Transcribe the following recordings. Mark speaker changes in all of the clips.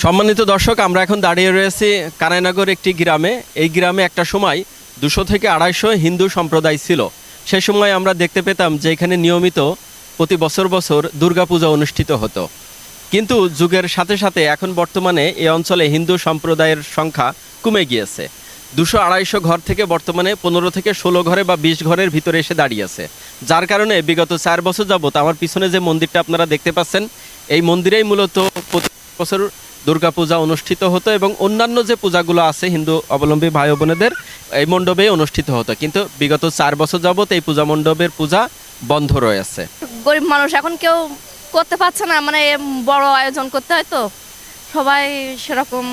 Speaker 1: সম্মানিত দর্শক, আমরা এখন দাঁড়িয়ে রয়েছি কানাইনগর একটি গ্রামে। এই গ্রামে একটা সময় 200 থেকে 250 হিন্দু সম্প্রদায় ছিল। সে সময় আমরা দেখতে পেতাম যে এখানে নিয়মিত প্রতি বছর বছর দুর্গাপূজা অনুষ্ঠিত হতো। কিন্তু যুগের সাথে সাথে এখন বর্তমানে এই অঞ্চলে হিন্দু সম্প্রদায়ের সংখ্যা কমে গিয়েছে। 200-250 ঘর থেকে বর্তমানে 15 থেকে 16 ঘরে বা 20 ঘরের ভিতরে এসে দাঁড়িয়েছে, যার কারণে বিগত 4 বছর যাবত আমার পিছনে যে মন্দিরটা আপনারা দেখতে পাচ্ছেন, এই মন্দিরেই মূলত প্রতি বছর দুর্গাপূজা অনুষ্ঠিত হতো এবং অন্যান্য যে পূজাগুলো আছে হিন্দু অবলম্বী ভাই বোনেদের এই মণ্ডপে অনুষ্ঠিত হতো। কিন্তু বিগত 4 বছর যাবত এই পূজা মণ্ডপের পূজা বন্ধ রয়েছে।
Speaker 2: গরিব মানুষ এখন কেউ করতে পারছে না, মানে বড় আয়োজন করতে হয় তো সবাই সেরকম।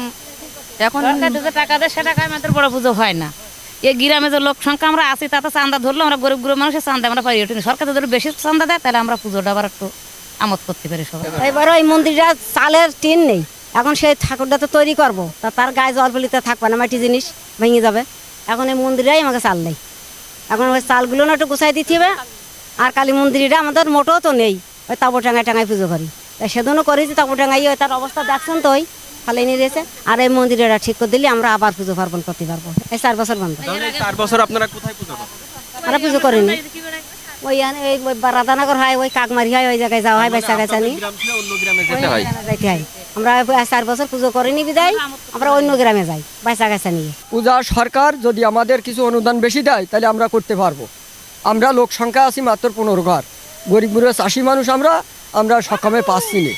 Speaker 3: এখন যে টাকা দেয় সে টাকায় আমাদের বড় পুজো হয় না। এই গ্রামে যে লোক সংখ্যা আমরা আছি তাতে চাঁদা ধরলো আমরা গরিব গরিব মানুষের চাঁদা আমরা পাই ওঠেনি। সরকার যদি বেশি চাঁদা দেয় তাহলে আমরা পুজোটা আবার একটু আমোদ করতে পারি সবাই।
Speaker 4: এবার ওই মন্দিরটা চালের টিন নেই, এখন সেই ঠাকুরটা তো তৈরি করবো, তা তার গায়ে জল ফেলিতে থাকবে না, মাটি জিনিস ভেঙে যাবে। এখন এই মন্দিরেই আমাকে চাল নেই, এখন ওই চালগুলো না একটু গুছাই দিতে হবে। আর কালী মন্দিরটা আমাদের মোটেও তো নেই, ওই তাবু টাঙায় টাঙায় পুজো করি, তাই সেদিনও করেছি তাবু টাঙাই। ওই তার অবস্থা দেখছেন তো, ওই খালি নিয়ে দিয়েছে। আর এই মন্দিরটা ঠিক করে দিলে আমরা আবার পুজো পার্বণ করতে পারবো। এই 4 বছর বন্ধ।
Speaker 1: 4 বছর আপনারা কোথায় পুজো করেন?
Speaker 4: আমরা পুজো করিনি, ওই রাধানগর হয়, ওই কাকমারি হয়, ওই জায়গায় যাওয়া হয়, বাইসা গাছা নিয়ে যাইতে হয়। আমরা 4 বছর পুজো করিনি বিদায় আমরা অন্য গ্রামে যাই বাইসা গাছা নিয়ে।
Speaker 5: পূজা সরকার যদি আমাদের কিছু অনুদান বেশি দেয় তাহলে আমরা করতে পারবো। আমরা লোক সংখ্যা আছি মাত্র 15 ঘর, গরিব গরিব চাষি মানুষ, আমরা সক্ষমে পাচ্ছি না,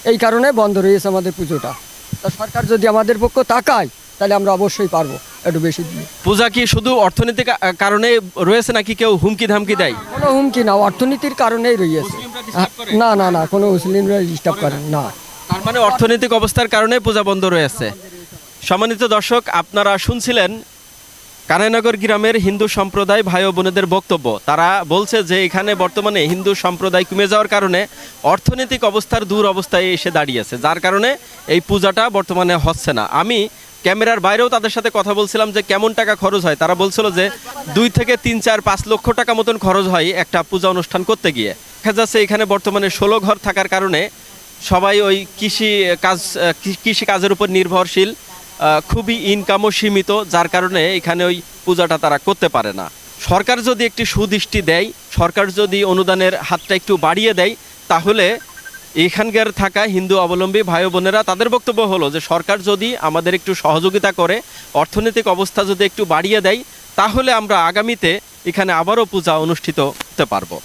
Speaker 5: এই কারণে বন্ধ রয়েছে আমাদের পুজোটা। তা সরকার যদি আমাদের পক্ষ তাকায় তাহলে আমরা অবশ্যই পারবো একটু বেশি দিয়ে।
Speaker 1: পূজা কি শুধু অর্থনৈতিক কারণে রয়েছে নাকি কেউ হুমকি ধামকি দেয়?
Speaker 5: কোনো হুমকি না, অর্থনীতির কারণেই রয়েছে। না না না, কোনো মুসলিমরা ডিস্টার্ব করেন না।
Speaker 1: তার মানে অর্থনৈতিক অবস্থার কারণে পূজা বন্ধ রয়েছে। সম্মানিত দর্শক, আপনারা শুনছিলেন কানাইনগর গ্রামের হিন্দু সম্প্রদায় ভাই ও বোনেদের বক্তব্য। তারা বলছে যে এখানে বর্তমানে হিন্দু সম্প্রদায় কমে যাওয়ার কারণে অর্থনৈতিক অবস্থার দূর অবস্থায় এসে দাঁড়িয়েছে, যার কারণে এই পূজাটা বর্তমানে হচ্ছে না। আমি ক্যামেরার বাইরেও তাদের সাথে কথা বলছিলাম যে কেমন টাকা খরচ হয়। তারা বলছিল যে 2 থেকে 3, 4, 5 লক্ষ টাকা মতন খরচ হয় একটা পূজা অনুষ্ঠান করতে গিয়ে। দেখা যাচ্ছে এখানে বর্তমানে 16 ঘর থাকার কারণে সবাই ওই কৃষি কাজের উপর নির্ভরশীল, খুবই ইনকামও সীমিত, যার কারণে এখানে ওই পূজাটা তারা করতে পারে না। সরকার যদি একটি সুদৃষ্টি দেয়, সরকার যদি অনুদানের হাতটা একটু বাড়িয়ে দেয়, তাহলে এখানকার থাকা হিন্দু অবলম্বী ভাই বোনেরা তাদের বক্তব্য হলো যে সরকার যদি আমাদের একটু সহযোগিতা করে, অর্থনৈতিক অবস্থা যদি একটু বাড়িয়ে দেয়, তাহলে আমরা আগামীতে এখানে আবারও পূজা অনুষ্ঠিত করতে পারবো।